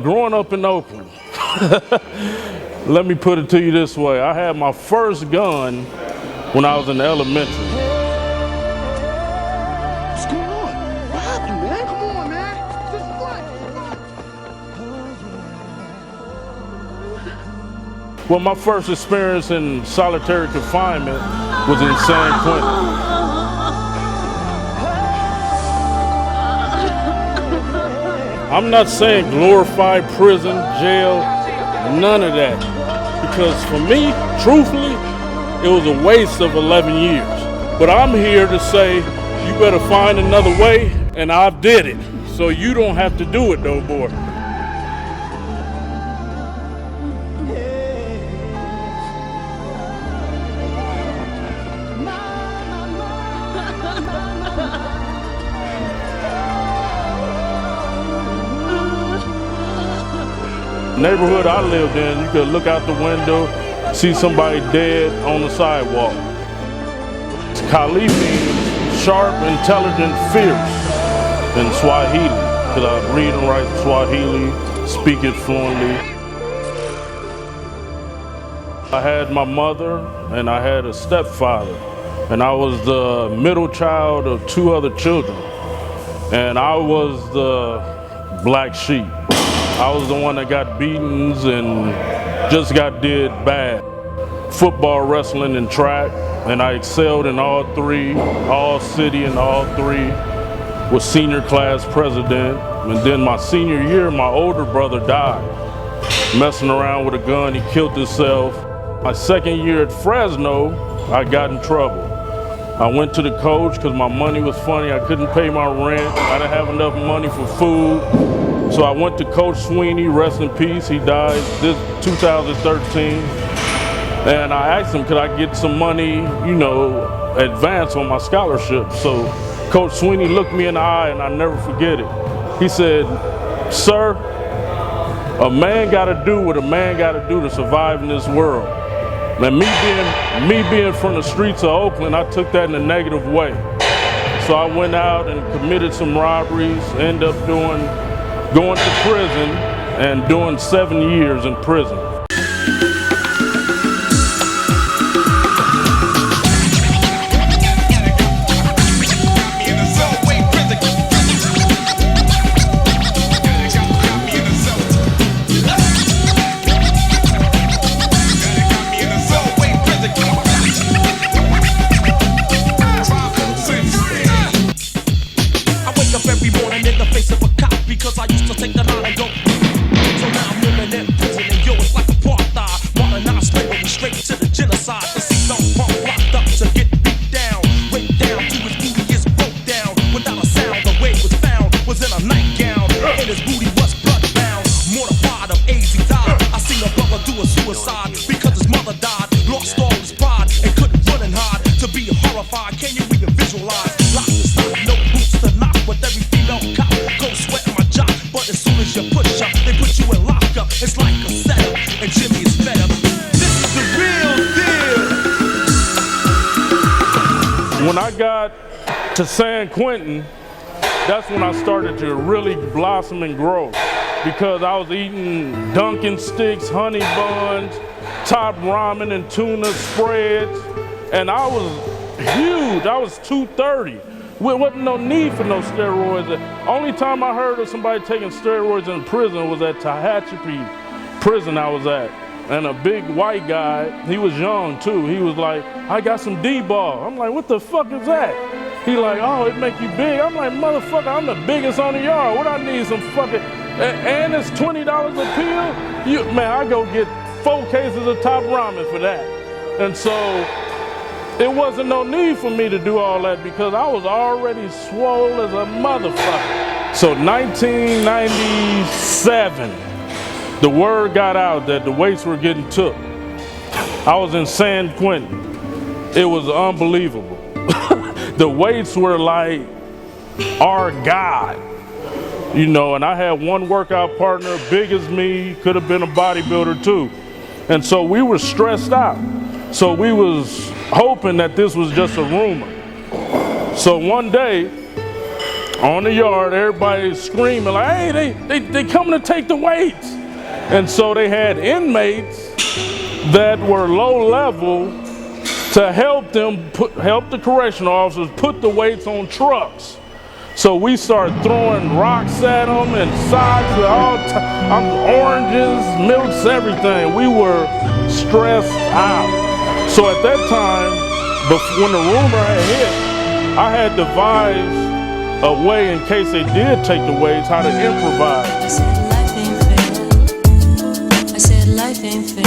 growing up in Oakland, let me put it to you this way. I had my first gun when I was in elementary. What's going on? What happened, man? Come on, man. Well, my first experience in solitary confinement was in San Quentin. I'm not saying glorified prison, jail, none of that. Because for me, truthfully, it was a waste of 11 years. But I'm here to say, you better find another way, and I did it. So you don't have to do it no more. Neighborhood I lived in, you could look out the window, see somebody dead on the sidewalk. Kali means sharp, intelligent, fierce in Swahili, because I read and write Swahili, speak it fluently. I had my mother and I had a stepfather, and I was the middle child of 2 other children, and I was the black sheep. I was the one that got beatings and just got did bad. Football, wrestling, and track, and I excelled in all 3, all city and all 3, was senior class president. And then my senior year, my older brother died. Messing around with a gun, he killed himself. My second year at Fresno, I got in trouble. I went to the coach because my money was funny. I couldn't pay my rent. I didn't have enough money for food. So I went to Coach Sweeney, rest in peace. He died this 2013. And I asked him, could I get some money, you know, advance on my scholarship? So Coach Sweeney looked me in the eye, and I never forget it. He said, sir, a man gotta do what a man gotta do to survive in this world. And me being from the streets of Oakland, I took that in a negative way. So I went out and committed some robberies, ended up going to prison and doing 7 years in prison. Because I used to take the line and go. So now I'm living in prison and yo, it's like apartheid. Modernized slavery straight to the genocide. The seatbelt pump locked up to get beat down. Went down to his booty is broke down. Without a sound, the way was found was in a nightgown. And his booty was bloodbound. Mortified of AIDS, he died. I seen a brother do a suicide because his mother died. Lost all his pride and couldn't run and hide. To be horrified, can you even visualize? Locked and stock, no boots to knock with every female cop. Go sweat. But as soon as you push up, they put you in lockup. It's like a setup, and Jimmy is fed up. This is the real deal. When I got to San Quentin, that's when I started to really blossom and grow. Because I was eating Dunkin' sticks, honey buns, top ramen and tuna spreads. And I was huge, I was 230. There wasn't no need for no steroids. The only time I heard of somebody taking steroids in prison was at Tehachapi prison I was at. And a big white guy, he was young too, he was like, I got some D-ball. I'm like, what the fuck is that? He like, oh, it make you big. I'm like, motherfucker, I'm the biggest on the yard. What I need some fucking, and it's $20 a pill? Man, I go get 4 cases of top ramen for that. And so, it wasn't no need for me to do all that because I was already swole as a motherfucker. So 1997, the word got out that the weights were getting took. I was in San Quentin. It was unbelievable. The weights were like our God, you know, and I had one workout partner, big as me, could have been a bodybuilder too. And so we were stressed out. So we was hoping that this was just a rumor. So one day, on the yard, everybody screaming like, hey, they coming to take the weights. And so they had inmates that were low level to help them help the correctional officers put the weights on trucks. So we started throwing rocks at them and socks and oranges, milks, everything. We were stressed out. So at that time, when the rumor had hit, I had devised a way in case they did take the weights, how to improvise. I said life ain't fair. I said life ain't fair.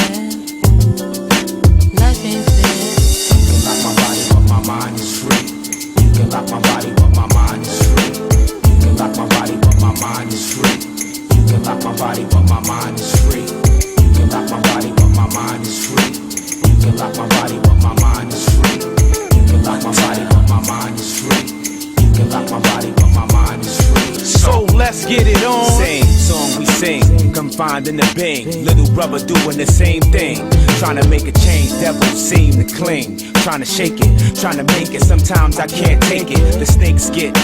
Life ain't fair. You can lock my body, but my mind is free. You can lock my body, but my mind is free. You can lock my body, but my mind is free. You can lock my body, but my mind is free. You can lock my body, but my mind is free. You can lock my body, but my mind is free. You can lock my body, but my mind is free. You can lock my body, but my mind is free. So let's get it on. Same song we sing, confined in the bing. Little brother doing the same thing. Trying to make a change, devils seem to cling. Trying to shake it, trying to make it. Sometimes I can't take it. The snakes get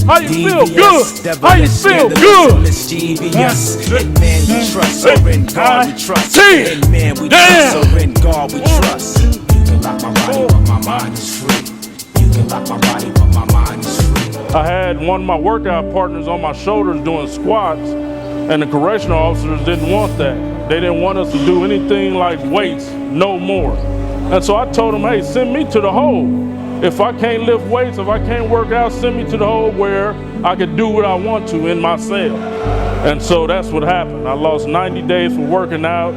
How you feel? Good. How you feel? Good. In man we trust, or in God we trust. In man we trust, or in God we trust. You can lock my body, but my mind is free. You can lock my body, but my mind is free. I had one of my workout partners on my shoulders doing squats, and the correctional officers didn't want that. They didn't want us to do anything like weights, no more. And so I told them, hey, send me to the hole. If I can't lift weights, if I can't work out, send me to the hole where I can do what I want to in my cell. And so that's what happened. I lost 90 days for working out.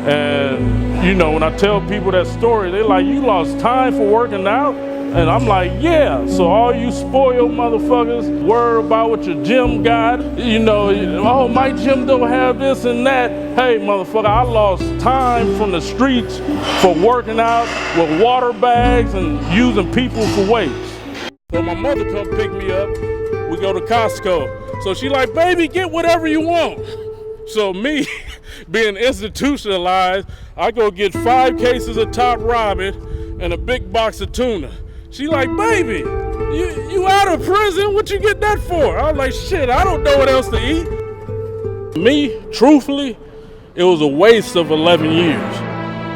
And, you know, when I tell people that story, they're like, you lost time for working out? And I'm like, yeah. So all you spoiled motherfuckers worry about what your gym got. You know, oh, my gym don't have this and that. Hey, motherfucker, I lost time from the streets for working out with water bags and using people for weights. So my mother come pick me up. We go to Costco. So she like, baby, get whatever you want. So me, being institutionalized, I go get 5 cases of Top Ramen and a big box of tuna. She like, baby, you out of prison? What you get that for? I was like, shit, I don't know what else to eat. Me, truthfully, it was a waste of 11 years.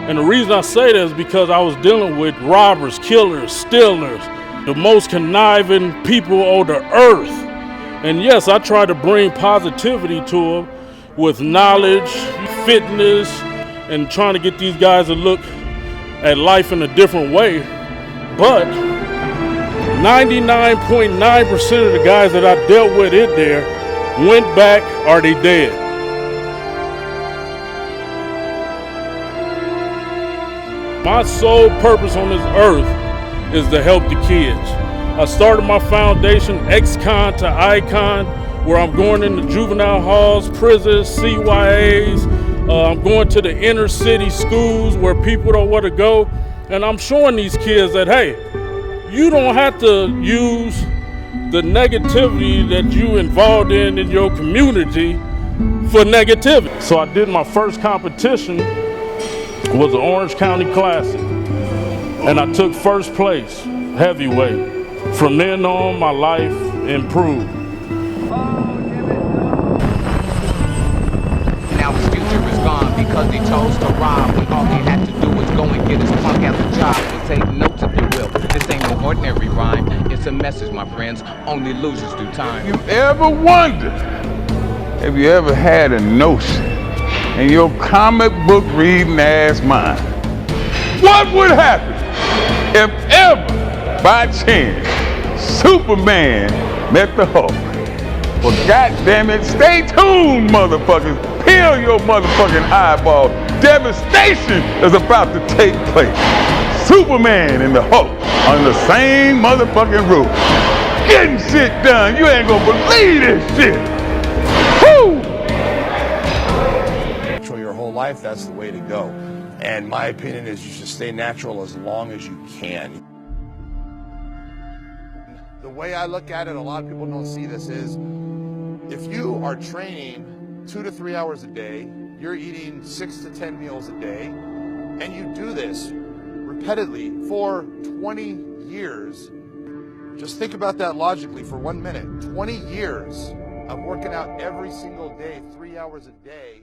And the reason I say that is because I was dealing with robbers, killers, stealers, the most conniving people on the earth. And yes, I tried to bring positivity to them with knowledge, fitness, and trying to get these guys to look at life in a different way. But 99.9% of the guys that I dealt with in there went back or they dead. My sole purpose on this earth is to help the kids. I started my foundation, ex-con to icon, where I'm going into juvenile halls, prisons, CYAs. I'm going to the inner city schools where people don't want to go. And I'm showing these kids that, hey, you don't have to use the negativity that you involved in your community for negativity. So I did my first competition, was the Orange County Classic. And I took first place, heavyweight. From then on, my life improved. Now his future is gone because he chose to rob when all he had to do was go and get his punk ass a job. So take notes if you will. This ain't no ordinary rhyme. It's a message, my friends. Only losers do time. You ever wondered, have you ever had a notion in your comic book reading ass mind, what would happen if ever, by chance, Superman met the Hulk? Well, goddammit, stay tuned, motherfuckers. Peel your motherfucking eyeball. Devastation is about to take place. Superman and the Hulk on the same motherfucking roof. Getting shit done. You ain't gonna believe this shit. Woo! Natural your whole life, that's the way to go. And my opinion is you should stay natural as long as you can. The way I look at it, a lot of people don't see this, is if you are training 2 to 3 hours a day, you're eating 6 to 10 meals a day, and you do this repeatedly for 20 years, Just think about that logically for 1 minute. 20 years of working out every single day, 3 hours a day.